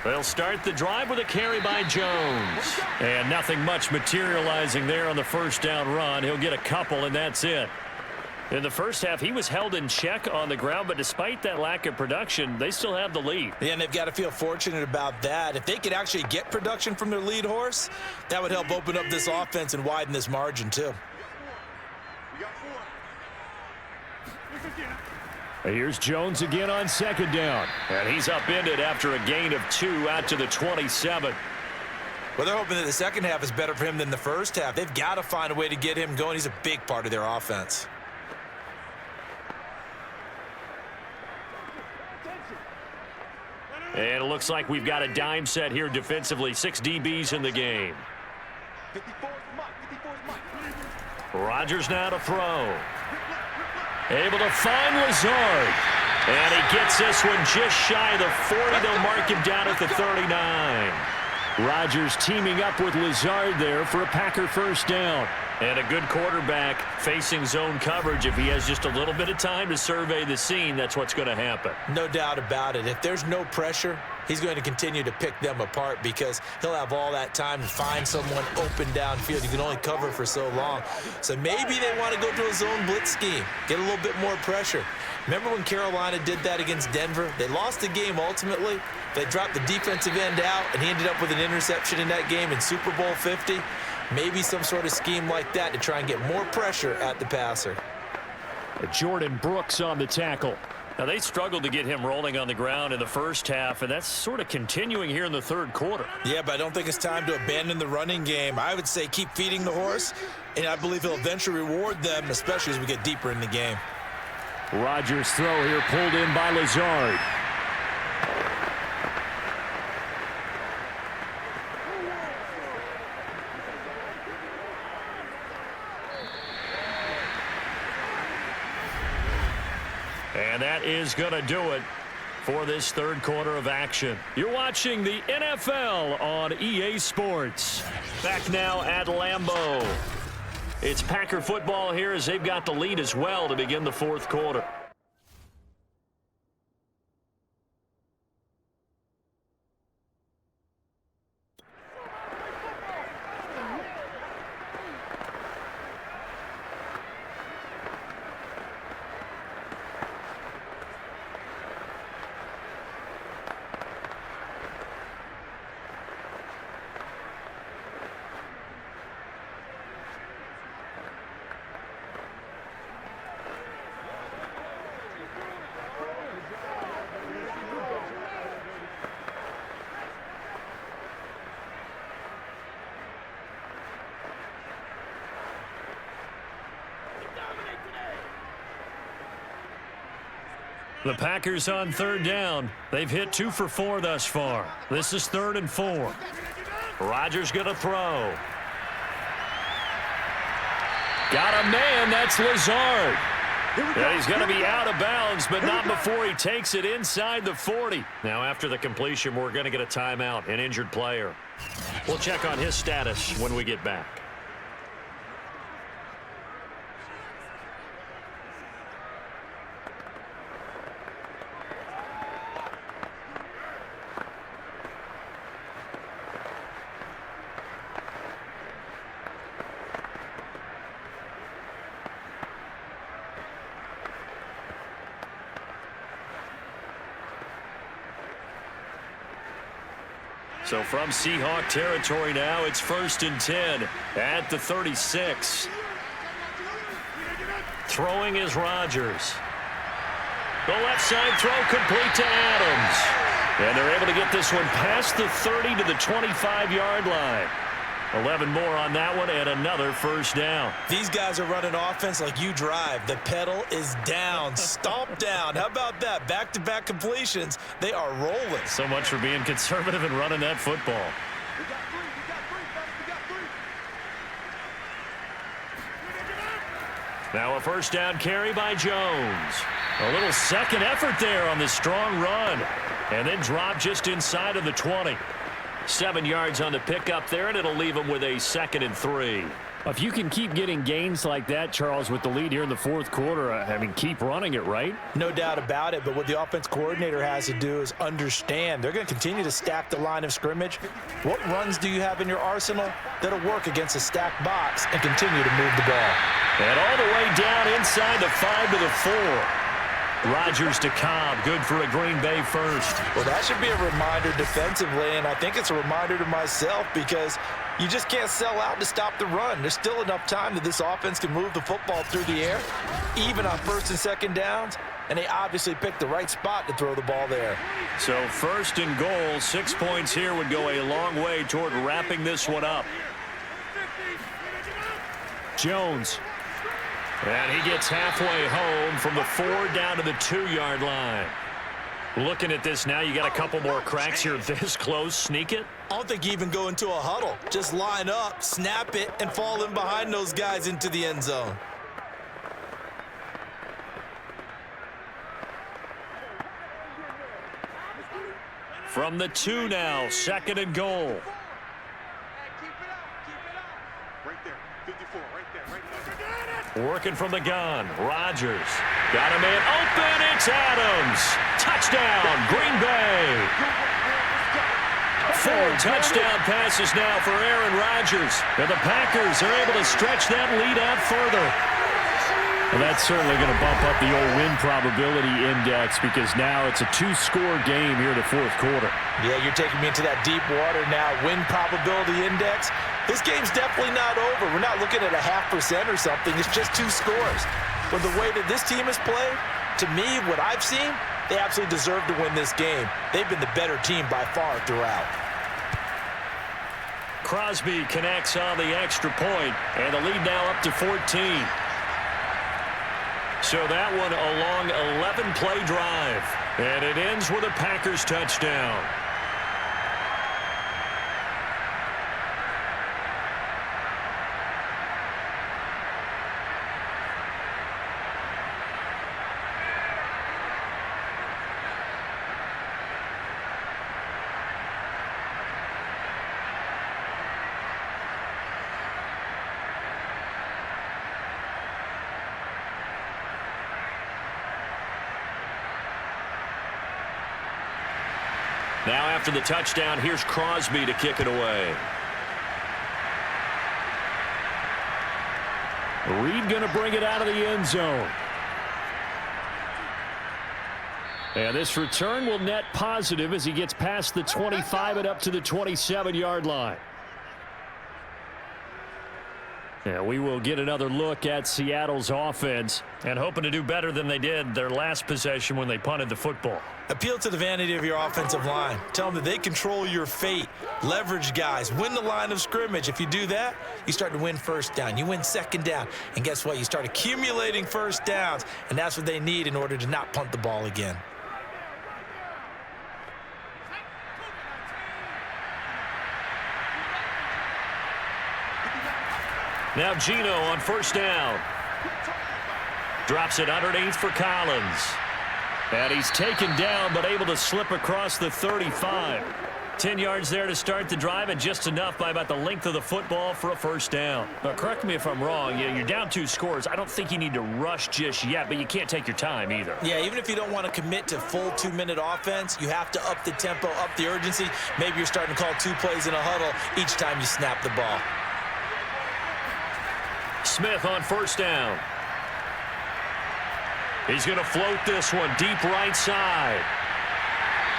They'll start the drive with a carry by Jones. And nothing much materializing there on the first down run. He'll get a couple, and that's it. In the first half, he was held in check on the ground, but despite that lack of production, they still have the lead. Yeah, and they've got to feel fortunate about that. If they could actually get production from their lead horse, that would help open up this offense and widen this margin, too. Here's Jones again on second down. And he's upended after a gain of 2 out to the 27. Well, they're hoping that the second half is better for him than the first half. They've got to find a way to get him going. He's a big part of their offense. And it looks like we've got a dime set here defensively. 6 DBs in the game. Rodgers now to throw. Able to find Lazard. And he gets this one just shy of the 40. They'll mark him down at the 39. Rodgers teaming up with Lazard there for a Packer first down. And a good quarterback facing zone coverage. If he has just a little bit of time to survey the scene, that's what's going to happen. No doubt about it. If there's no pressure, he's going to continue to pick them apart because he'll have all that time to find someone open downfield. You can only cover for so long. So maybe they want to go to a zone blitz scheme, get a little bit more pressure. Remember when Carolina did that against Denver? They lost the game ultimately. They dropped the defensive end out, and he ended up with an interception in that game in Super Bowl 50. Maybe some sort of scheme like that to try and get more pressure at the passer. Jordan Brooks on the tackle. Now, they struggled to get him rolling on the ground in the first half, and that's sort of continuing here in the third quarter. Yeah, but I don't think it's time to abandon the running game. I would say keep feeding the horse, and I believe he'll eventually reward them, especially as we get deeper in the game. Rodgers' throw here pulled in by Lazard. And that is going to do it for this third quarter of action. You're watching the NFL on EA Sports. Back now at Lambeau. It's Packer football here as they've got the lead as well to begin the fourth quarter. The Packers on third down. They've hit 2 for 4 thus far. This is 3rd and 4. Rodgers going to throw. Got a man. That's Lazard. And he's going to be out of bounds, but not before he takes it inside the 40. Now, after the completion, we're going to get a timeout, an injured player. We'll check on his status when we get back. So from Seahawk territory now, it's 1st and 10 at the 36. Throwing is Rodgers. The left side throw complete to Adams. And they're able to get this one past the 30 to the 25-yard line. 11 more on that one and another first down. These guys are running offense like you drive. The pedal is down, stomp down. How about that? Back-to-back completions. They are rolling. So much for being conservative and running that football. Now a first down carry by Jones. A little second effort there on the strong run. And then drop just inside of the 20. 7 yards on the pickup there, and it'll leave them with a 2nd and 3. If you can keep getting gains like that, Charles, with the lead here in the fourth quarter, I mean, keep running it, right? No doubt about it, but what the offense coordinator has to do is understand they're going to continue to stack the line of scrimmage. What runs do you have in your arsenal that'll work against a stacked box and continue to move the ball? And all the way down inside the 5 to the 4. Rodgers to Cobb, good for a Green Bay first. Well, that should be a reminder defensively, and I think it's a reminder to myself because you just can't sell out to stop the run. There's still enough time that this offense can move the football through the air, even on 1st and 2nd downs, and they obviously picked the right spot to throw the ball there. So 1st and goal, 6 points here would go a long way toward wrapping this one up. Jones. And he gets halfway home from the 4 down to the 2-yard line. Looking at this now, you got a couple more cracks here this close. Sneak it? I don't think you even go into a huddle. Just line up, snap it, and fall in behind those guys into the end zone. From the 2 now, 2nd and goal. Working from the gun, Rodgers. Got a man open, it's Adams. Touchdown, Green Bay. 4 touchdown passes now for Aaron Rodgers. And the Packers are able to stretch that lead out further. Well, that's certainly going to bump up the old win probability index because now it's a 2-score game here in the fourth quarter. Yeah, you're taking me into that deep water now. Win probability index. This game's definitely not over. We're not looking at a 0.5% or something. It's just 2 scores. But the way that this team has played, to me, what I've seen, they absolutely deserve to win this game. They've been the better team by far throughout. Crosby connects on the extra point, and the lead now up to 14. So that one a long 11-play drive, and it ends with a Packers touchdown. Now after the touchdown, here's Crosby to kick it away. Reed going to bring it out of the end zone. And this return will net positive as he gets past the 25 and up to the 27-yard line. And we will get another look at Seattle's offense and hoping to do better than they did their last possession when they punted the football. Appeal to the vanity of your offensive line. Tell them that they control your fate. Leverage guys. Win the line of scrimmage. If you do that, you start to win first down. You win second down. And guess what? You start accumulating first downs. And that's what they need in order to not punt the ball again. Now Gino on first down. Drops it underneath for Collins. And he's taken down but able to slip across the 35. 10 yards there to start the drive and just enough by about the length of the football for a first down. Now, correct me if I'm wrong. You're down 2 scores. I don't think you need to rush just yet, but you can't take your time either. Yeah, even if you don't want to commit to full 2-minute offense, you have to up the tempo, up the urgency. Maybe you're starting to call 2 plays in a huddle each time you snap the ball. Smith on first down. He's going to float this one deep right side.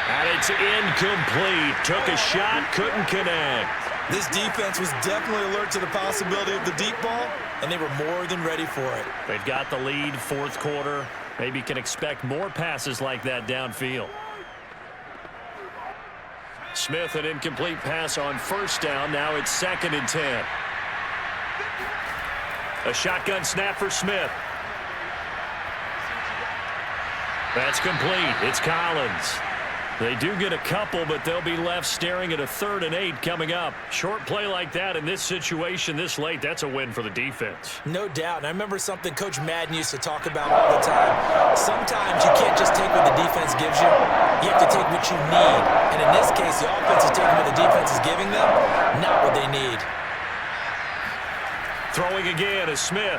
And it's incomplete. Took a shot, couldn't connect. This defense was definitely alert to the possibility of the deep ball, and they were more than ready for it. They've got the lead, fourth quarter. Maybe can expect more passes like that downfield. Smith, an incomplete pass on first down. Now it's 2nd and 10. A shotgun snap for Smith. That's complete. It's Collins. They do get a couple, but they'll be left staring at a 3rd and 8 coming up. Short play like that in this situation this late, that's a win for the defense. No doubt. And I remember something Coach Madden used to talk about all the time. Sometimes you can't just take what the defense gives you. You have to take what you need. And in this case, the offense is taking what the defense is giving them, not what they need. Throwing again is Smith.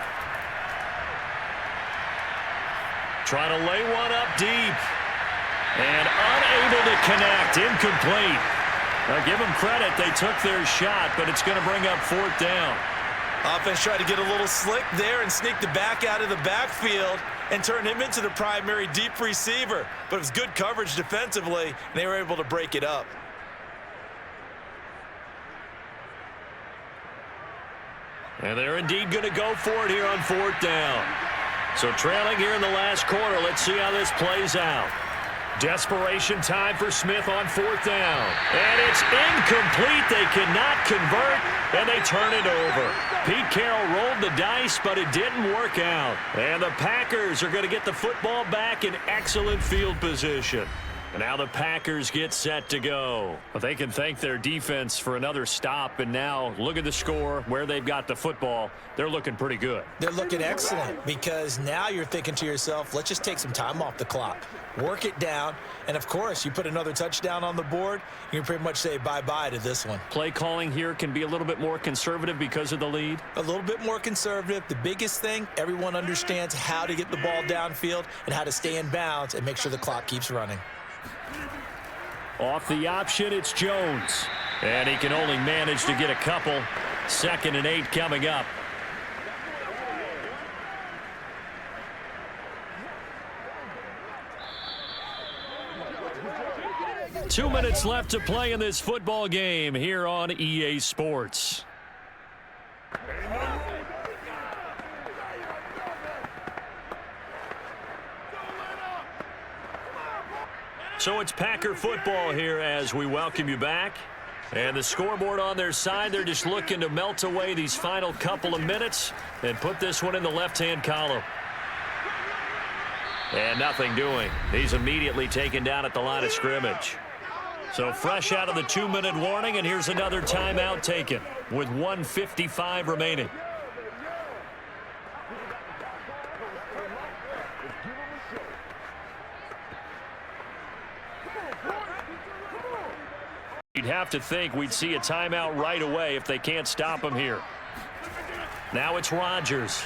Trying to lay one up deep. And unable to connect. Incomplete. Now give them credit. They took their shot, but it's going to bring up 4th down. Offense tried to get a little slick there and sneak the back out of the backfield and turn him into the primary deep receiver. But it was good coverage defensively, and they were able to break it up. And they're indeed going to go for it here on 4th down. So trailing here in the last quarter. Let's see how this plays out. Desperation time for Smith on 4th down. And it's incomplete. They cannot convert, and they turn it over. Pete Carroll rolled the dice, but it didn't work out. And the Packers are going to get the football back in excellent field position. And now the Packers get set to go. But they can thank their defense for another stop. And now look at the score, where they've got the football. They're looking pretty good. They're looking excellent because now you're thinking to yourself, let's just take some time off the clock. Work it down. And, of course, you put another touchdown on the board, you can pretty much say bye-bye to this one. Play calling here can be a little bit more conservative because of the lead. A little bit more conservative. The biggest thing, everyone understands how to get the ball downfield and how to stay in bounds and make sure the clock keeps running. Off the option, it's Jones. And he can only manage to get a couple. 2nd and 8 coming up. Two minutes left to play in this football game here on EA Sports. So it's Packer football here as we welcome you back. And the scoreboard on their side, they're just looking to melt away these final couple of minutes and put this one in the left-hand column. And nothing doing. He's immediately taken down at the line of scrimmage. So fresh out of the 2-minute warning, and here's another timeout taken with 1:55 remaining. You'd have to think we'd see a timeout right away if they can't stop him here. Now it's Rodgers.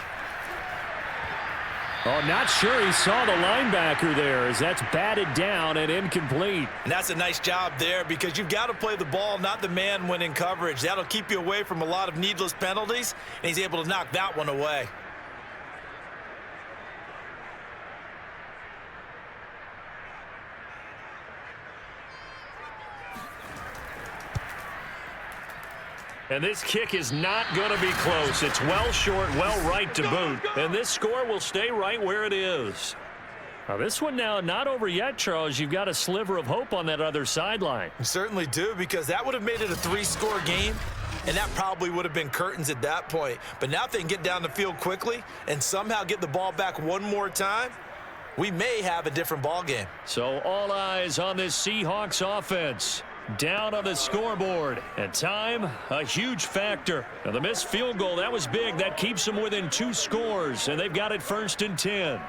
Oh, not sure he saw the linebacker there as that's batted down and incomplete. And that's a nice job there because you've got to play the ball, not the man when in coverage. That'll keep you away from a lot of needless penalties, and he's able to knock that one away. And this kick is not going to be close. It's well short, well right to boot. And this score will stay right where it is. Now this one now not over yet, Charles. You've got a sliver of hope on that other sideline. You certainly do, because that would have made it a 3-score game, and that probably would have been curtains at that point. But now if they can get down the field quickly and somehow get the ball back one more time, we may have a different ball game. So all eyes on this Seahawks offense. Down on the scoreboard, and time, a huge factor. Now the missed field goal, that was big. That keeps them within 2 scores, and they've got it 1st and 10.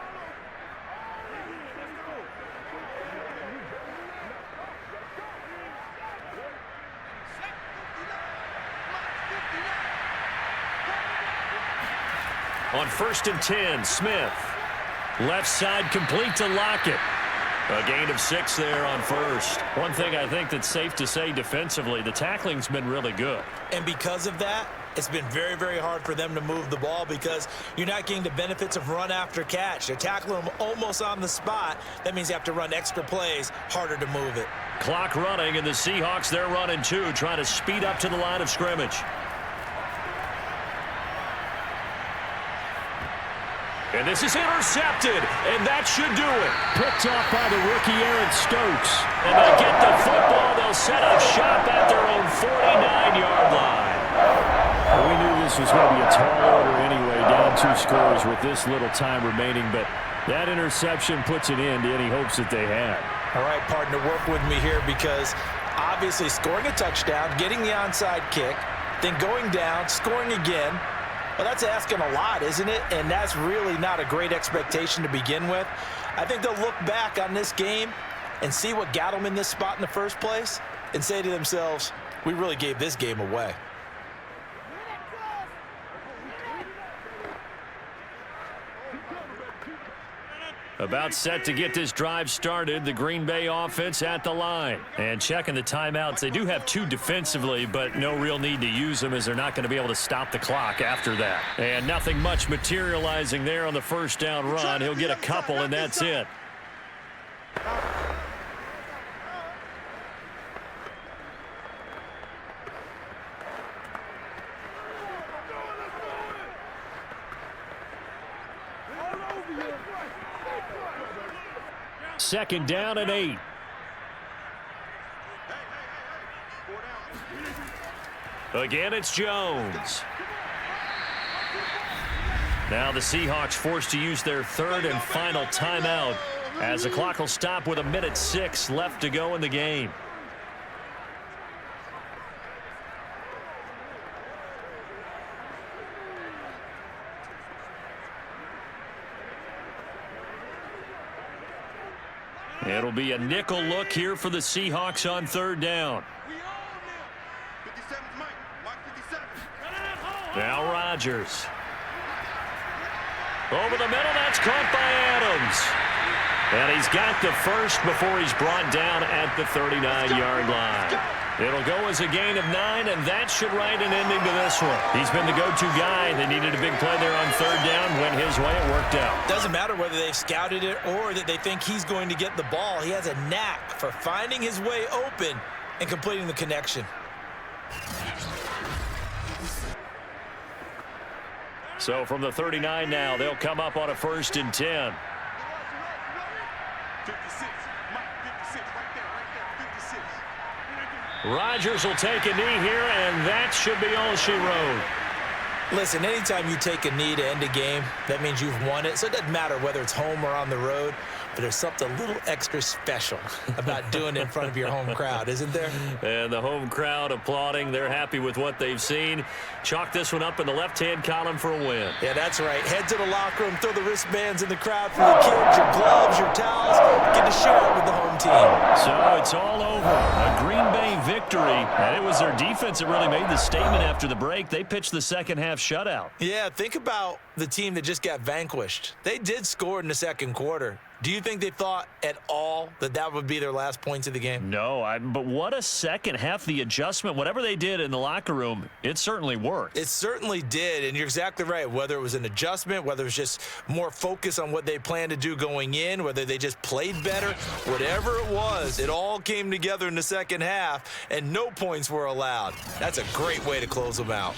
On 1st and 10, Smith. Left side complete to Lockett. A gain of 6 there on first. One thing I think that's safe to say defensively, the tackling's been really good. And because of that, It's been very, very hard for them to move the ball because you're not getting the benefits of run after catch. They're tackling them almost on the spot. That means you have to run extra plays, harder to move it. Clock running, and the Seahawks, they're running too, trying to speed up to the line of scrimmage. And this is intercepted, and that should do it. Picked off by the rookie Aaron Stokes. And they get the football. They'll set up shop at their own 49-yard line. Well, we knew this was going to be a tall order anyway, down 2 scores with this little time remaining, but that interception puts an end to any hopes that they had. All right, partner, work with me here because obviously scoring a touchdown, getting the onside kick, then going down, scoring again. Well, that's asking a lot, isn't it? And that's really not a great expectation to begin with. I think they'll look back on this game and see what got them in this spot in the first place and say to themselves, we really gave this game away. About set to get this drive started, the Green Bay offense at the line. And checking the timeouts, they do have 2 defensively, but no real need to use them as they're not going to be able to stop the clock after that. And nothing much materializing there on the first down run. He'll get a couple, and that's it. Second down and 8. Again, it's Jones. Now the Seahawks forced to use their 3rd and final timeout as the clock will stop with 1:06 left to go in the game. It'll be a nickel look here for the Seahawks on 3rd down. Now Rodgers. Over the middle, that's caught by Adams. And he's got the first before he's brought down at the 39-yard line. It'll go as a gain of 9, and that should write an ending to this one. He's been the go-to guy. They needed a big play there on 3rd down. Went his way. It worked out. Doesn't matter whether they've scouted it or that they think he's going to get the ball. He has a knack for finding his way open and completing the connection. So from the 39 now, they'll come up on a 1st and 10. 56, Mike, 56, right there, 56. Rodgers will take a knee here, and that should be all she wrote. Listen, anytime you take a knee to end a game, that means you've won it. So it doesn't matter whether it's home or on the road, but there's something a little extra special about doing it in front of your home crowd, isn't there? And the home crowd applauding. They're happy with what they've seen. Chalk this one up in the left-hand column for a win. Yeah, that's right. Head to the locker room, throw the wristbands in the crowd for your kids, your gloves, your towels. Get to share it with the home team. So it's all over. A Green Bay victory. And it was their defense that really made the statement after the break. They pitched the second-half shutout. Yeah, think about the team that just got vanquished. They did score in the second quarter. Do you think they thought at all that that would be their last points of the game? No, but what a second half. The adjustment, whatever they did in the locker room, it certainly worked. It certainly did, and you're exactly right. Whether it was an adjustment, whether it was just more focus on what they planned to do going in, whether they just played better, whatever it was, it all came together in the second half, and no points were allowed. That's a great way to close them out.